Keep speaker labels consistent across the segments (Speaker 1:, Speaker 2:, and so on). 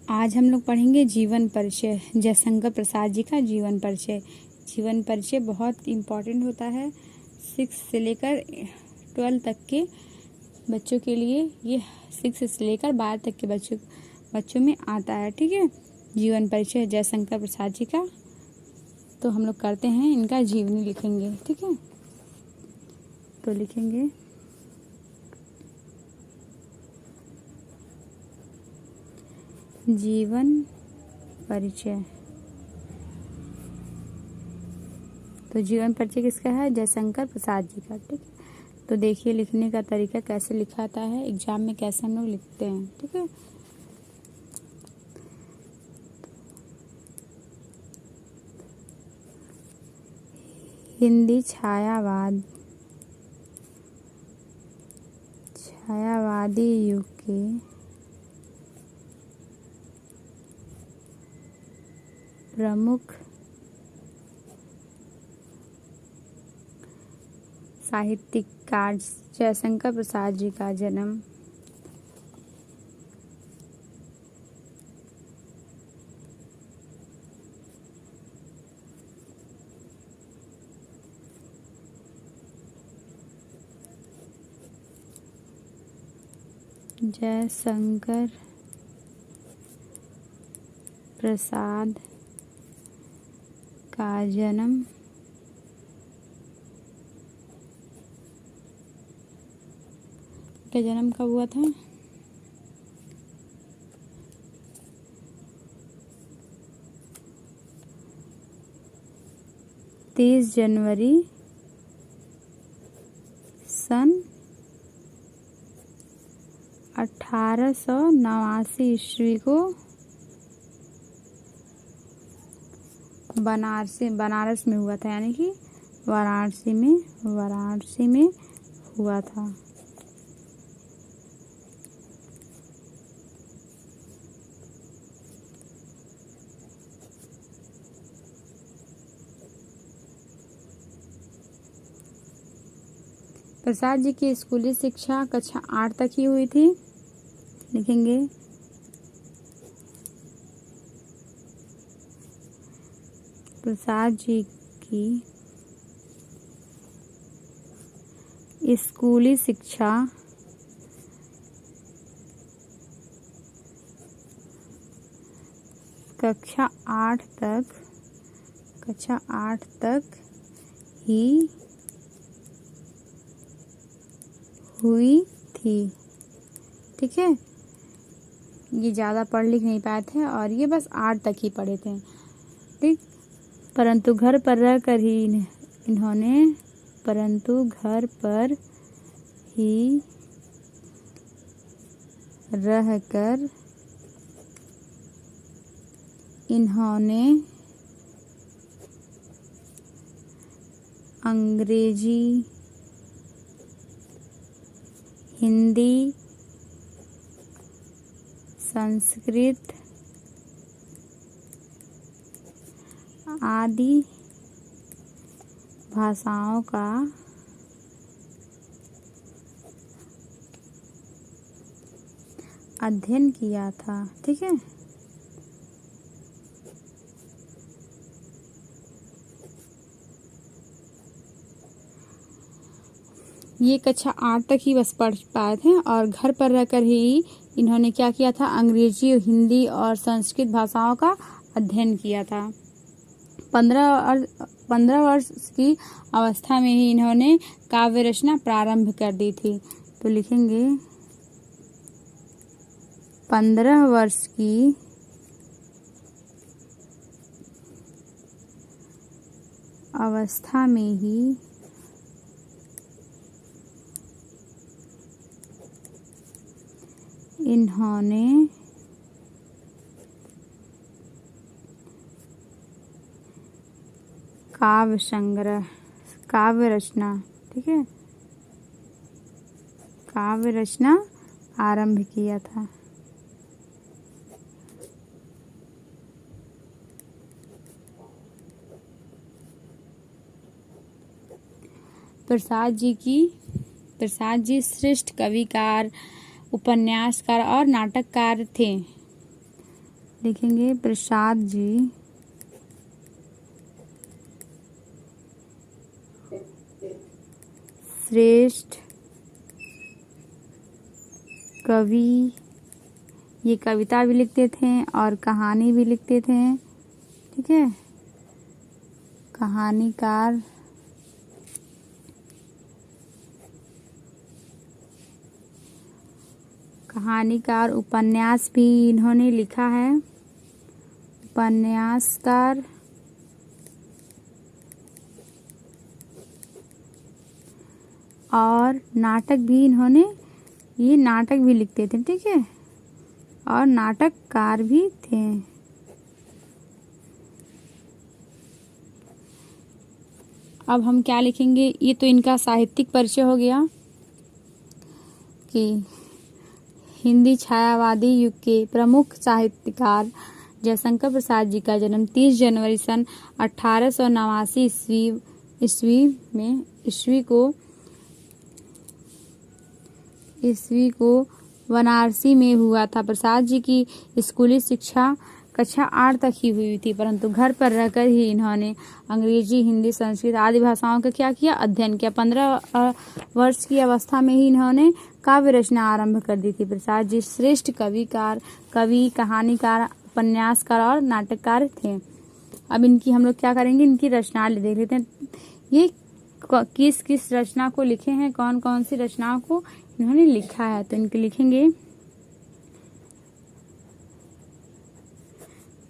Speaker 1: आज हम लोग पढ़ेंगे जीवन परिचय, जयशंकर प्रसाद जी का जीवन परिचय। जीवन परिचय बहुत इम्पोर्टेंट होता है 6 से लेकर 12 तक के बच्चों के लिए। ये 6 से लेकर 12 तक के बच्चों में आता है। ठीक है, जीवन परिचय जयशंकर प्रसाद जी का। तो हम लोग करते हैं, इनका जीवनी लिखेंगे। ठीक है, तो लिखेंगे जीवन परिचय। तो जीवन परिचय किसका है? जयशंकर प्रसाद जी का। ठीक है, तो देखिए लिखने का तरीका कैसे लिखाता है, एग्जाम में कैसे हम लोग लिखते हैं। ठीक है, हिंदी छायावादी युग के प्रमुख साहित्यकार जयशंकर प्रसाद जी का जन्म 30 कब हुआ था? 30 जनवरी सन 1889 ईस्वी को बनारस में हुआ था, यानी कि वाराणसी में हुआ था। प्रसाद जी की स्कूली शिक्षा कक्षा 8 तक ही हुई थी। लिखेंगे प्रसाद जी की स्कूली शिक्षा कक्षा 8 तक ही हुई थी। ठीक है, ये ज़्यादा पढ़ लिख नहीं पाए थे और ये बस 8 तक ही पढ़े थे। ठीक, परंतु घर पर रहकर इन्होंने अंग्रेजी, हिंदी, संस्कृत आदि भाषाओं का अध्ययन किया था। ठीक है, ये कक्षा 8 तक ही बस पढ़ पाए थे और घर पर रहकर ही इन्होंने क्या किया था? अंग्रेजी, हिंदी और संस्कृत भाषाओं का अध्ययन किया था। 15 वर्ष की अवस्था में ही इन्होंने काव्य रचना प्रारंभ कर दी थी। तो लिखेंगे 15 वर्ष की अवस्था में ही इन्होंने काव्य रचना, ठीक है, काव्य रचना आरंभ किया था। प्रसाद जी श्रेष्ठ कविकार, उपन्यासकार और नाटककार थे। लिखेंगे प्रसाद जी श्रेष्ठ कवि। ये कविता भी लिखते थे और कहानी भी लिखते थे, ठीक है। कहानीकार, कहानीकार, उपन्यास भी इन्होंने लिखा है, उपन्यासकार। और नाटक भी इन्होंने, ये नाटक भी लिखते थे, ठीक है, और नाटककार भी थे। अब हम क्या लिखेंगे, ये तो इनका साहित्यिक परिचय हो गया कि हिंदी छायावादी युग के प्रमुख साहित्यकार जयशंकर प्रसाद जी का जन्म 30 जनवरी सन 1889 ईस्वी को वाराणसी में हुआ था। प्रसाद जी की स्कूली शिक्षा कक्षा 8 तक ही हुई थी, परंतु घर पर रहकर ही इन्होंने अंग्रेजी, हिंदी, संस्कृत आदि भाषाओं का क्या किया, अध्ययन किया। 15 वर्ष की अवस्था में ही इन्होंने काव्य रचना आरंभ कर दी थी। प्रसाद जी श्रेष्ठ कवि, कहानीकार, उपन्यासकार और नाटककार थे। अब इनकी हम लोग क्या करेंगे, इनकी रचना देख लेते हैं। ये किस किस रचना को लिखे हैं, कौन कौन सी रचनाओं को इन्होंने लिखा है, तो इनके लिखेंगे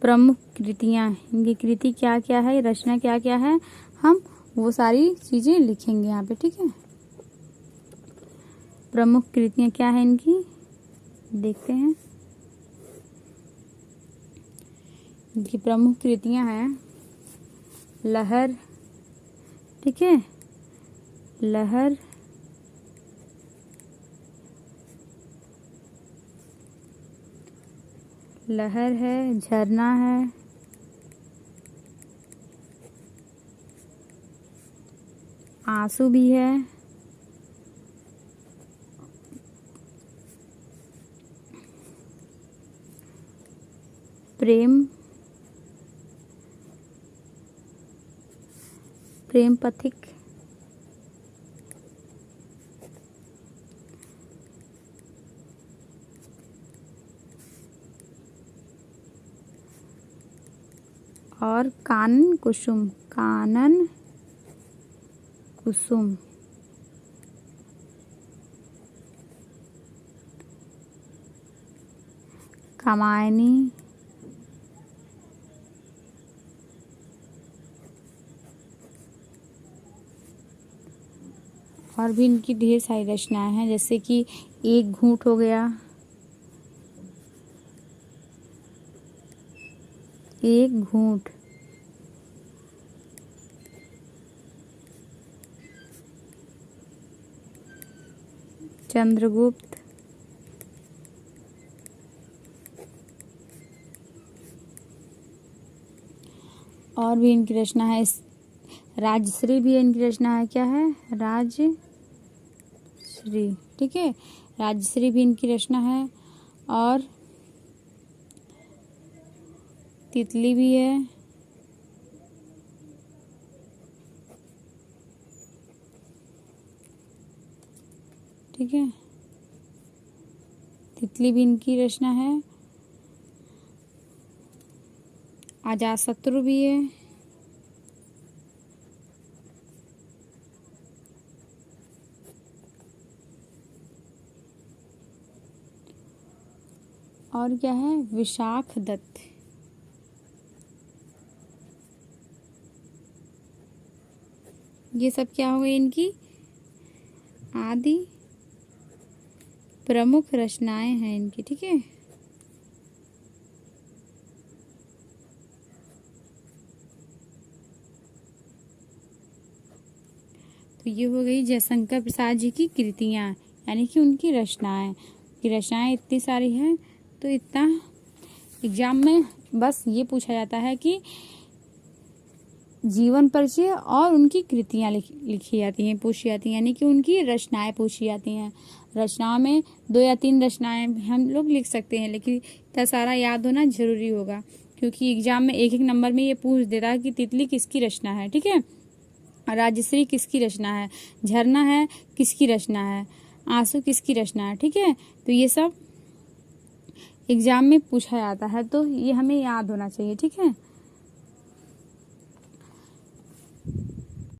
Speaker 1: प्रमुख कृतियां। इनकी कृति क्या क्या है, रचना क्या क्या है, हम वो सारी चीजें लिखेंगे यहाँ पे, ठीक है। प्रमुख कृतियां क्या है इनकी, देखते हैं। इनकी प्रमुख कृतियां हैं लहर, ठीक है, लहर, लहर है, झरना है, आंसू भी है, प्रेम, प्रेम पथिक, और कानन कुसुम, कानन कुसुम, कामायनी, और भी इनकी ढेर सारी रचनाएं हैं, जैसे कि एक घूंट हो गया, एक घूंट, चंद्रगुप्त, और भी इनकी रचना है। राजश्री भी इनकी रचना है, क्या है, राजश्री, ठीक है, राजश्री भी इनकी रचना है। और तितली भी है, ठीक है, तितली भी इनकी रचना है। अजातशत्रु भी है, और क्या है, विशाखदत्त, ये सब क्या हो गई इनकी आदि प्रमुख रचनाएं हैं इनकी, ठीक है। तो ये हो गई जयशंकर प्रसाद जी की कृतियां, यानी कि उनकी रचनाएं। की रचनाएं इतनी सारी हैं, तो इतना एग्जाम में बस ये पूछा जाता है कि जीवन परिचय और उनकी कृतियां लिखी जाती हैं, पूछी जाती हैं, यानी कि उनकी रचनाएं पूछी जाती हैं। रचनाओं में 2 या 3 रचनाएं हम लोग लिख सकते हैं, लेकिन इतना सारा याद होना जरूरी होगा, क्योंकि एग्जाम में एक एक नंबर में ये पूछ देता है कि तितली किसकी रचना है, ठीक है, राजश्री किसकी रचना है, झरना है किसकी रचना है, आंसू किसकी रचना है, ठीक है। तो ये सब एग्जाम में पूछा जाता है, तो ये हमें याद होना चाहिए, ठीक है।